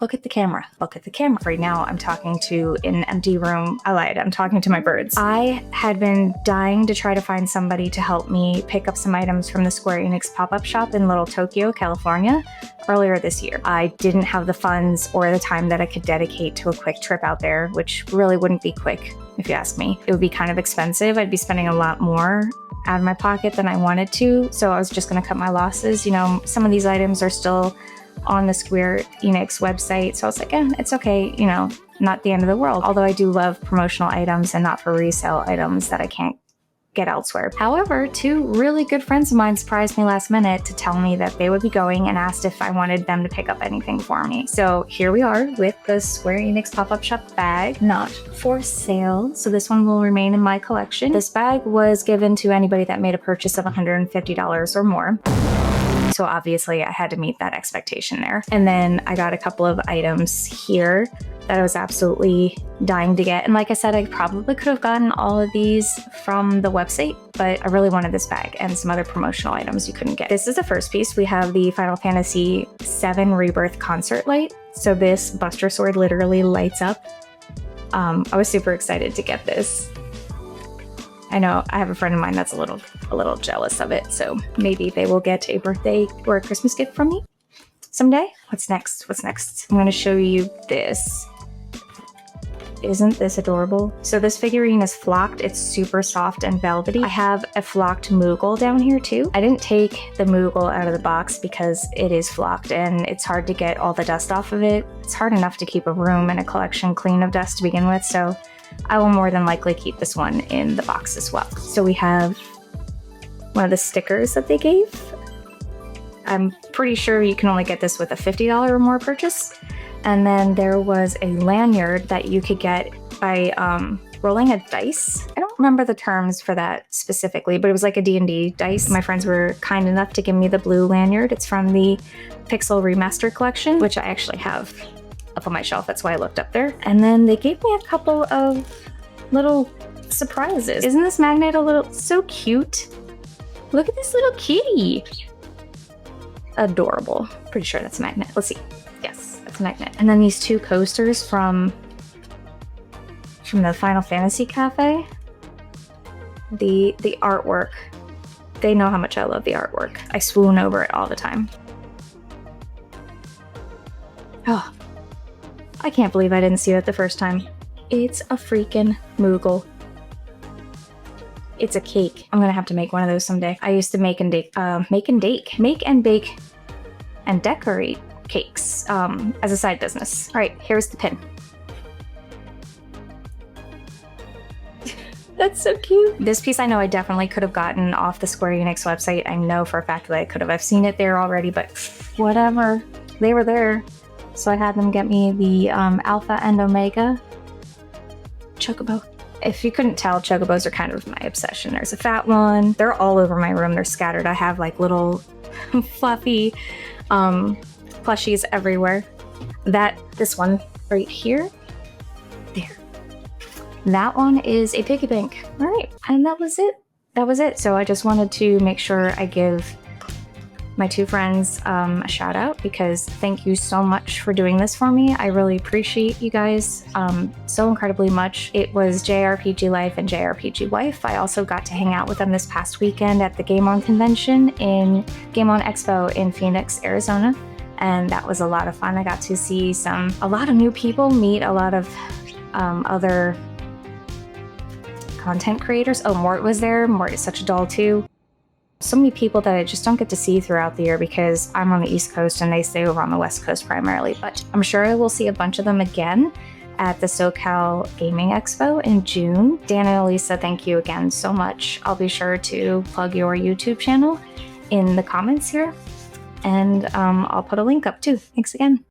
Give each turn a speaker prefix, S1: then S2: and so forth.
S1: Look at the camera. Look at the camera. Right now, I'm talking to an empty room. I lied. I'm talking to my birds. I had been dying to try to find somebody to help me pick up some items from the Square Enix pop-up shop in Little Tokyo, California, earlier this year. I didn't have the funds or the time that I could dedicate to a quick trip out there, which really wouldn't be quick, if you ask me. It would be kind of expensive. I'd be spending a lot more out of my pocket than I wanted to, so I was just gonna cut my losses. You know, some of these items are still on the Square Enix website, so I was like, it's okay, you know, not the end of the world. Although I do love promotional items and not for resale items that I can't get elsewhere. However, two really good friends of mine surprised me last minute to tell me that they would be going and asked if I wanted them to pick up anything for me. So here we are with the Square Enix pop-up shop bag, not for sale. So this one will remain in my collection. This bag was given to anybody that made a purchase of $150 or more. So obviously I had to meet that expectation there. And then I got a couple of items here that I was absolutely dying to get. And like I said, I probably could have gotten all of these from the website, but I really wanted this bag and some other promotional items you couldn't get. This is the first piece. We have the Final Fantasy VII Rebirth concert light. So this Buster Sword literally lights up. I was super excited to get this. I know I have a friend of mine that's a little jealous of it, so maybe they will get a birthday or a Christmas gift from me someday. What's next? What's next? I'm going to show you this. Isn't this adorable? So this figurine is flocked. It's super soft and velvety. I have a flocked Moogle down here too. I didn't take the Moogle out of the box because it is flocked and it's hard to get all the dust off of it. It's hard enough to keep a room and a collection clean of dust to begin with, so I will more than likely keep this one in the box as well. So we have one of the stickers that they gave. I'm pretty sure you can only get this with a $50 or more purchase. And then there was a lanyard that you could get by rolling a dice. I don't remember the terms for that specifically, but it was like a D&D dice. My friends were kind enough to give me the blue lanyard. It's from the Pixel Remaster collection, which I actually have up on my shelf. That's why I looked up there. And then they gave me a couple of little surprises. Isn't this magnet a little so cute? Look at this little kitty. Adorable. Pretty sure that's a magnet. Let's see. Yes, that's a magnet. And then these two coasters from the Final Fantasy Cafe. The artwork. They know how much I love the artwork. I swoon over it all the time. Oh, I can't believe I didn't see that the first time. It's a freaking Moogle. It's a cake. I'm gonna have to make one of those someday. I used to make and bake and decorate cakes as a side business. All right, here's the pin. That's so cute. This piece I know I definitely could have gotten off the Square Enix website. I know for a fact that I could have. I've seen it there already, but whatever. They were there. So I had them get me the Alpha and Omega Chocobo. If you couldn't tell, Chocobos are kind of my obsession. There's a fat one. They're all over my room. They're scattered. I have like little fluffy plushies everywhere. This one right here, there. That one is a piggy bank. All right, and that was it. That was it. So I just wanted to make sure I give my two friends a shout out because thank you so much for doing this for me. I really appreciate you guys so incredibly much. It was JRPG Life and JRPG Wife. I also got to hang out with them this past weekend at the Game On convention in Game On Expo in Phoenix, Arizona. And that was a lot of fun. I got to see a lot of new people, meet a lot of other content creators. Oh, Mort was there. Mort is such a doll too. So many people that I just don't get to see throughout the year because I'm on the East Coast and they stay over on the West Coast primarily. But I'm sure I will see a bunch of them again at the SoCal Gaming Expo in June. Dan and Elisa, thank you again so much. I'll be sure to plug your YouTube channel in the comments here. And I'll put a link up too. Thanks again.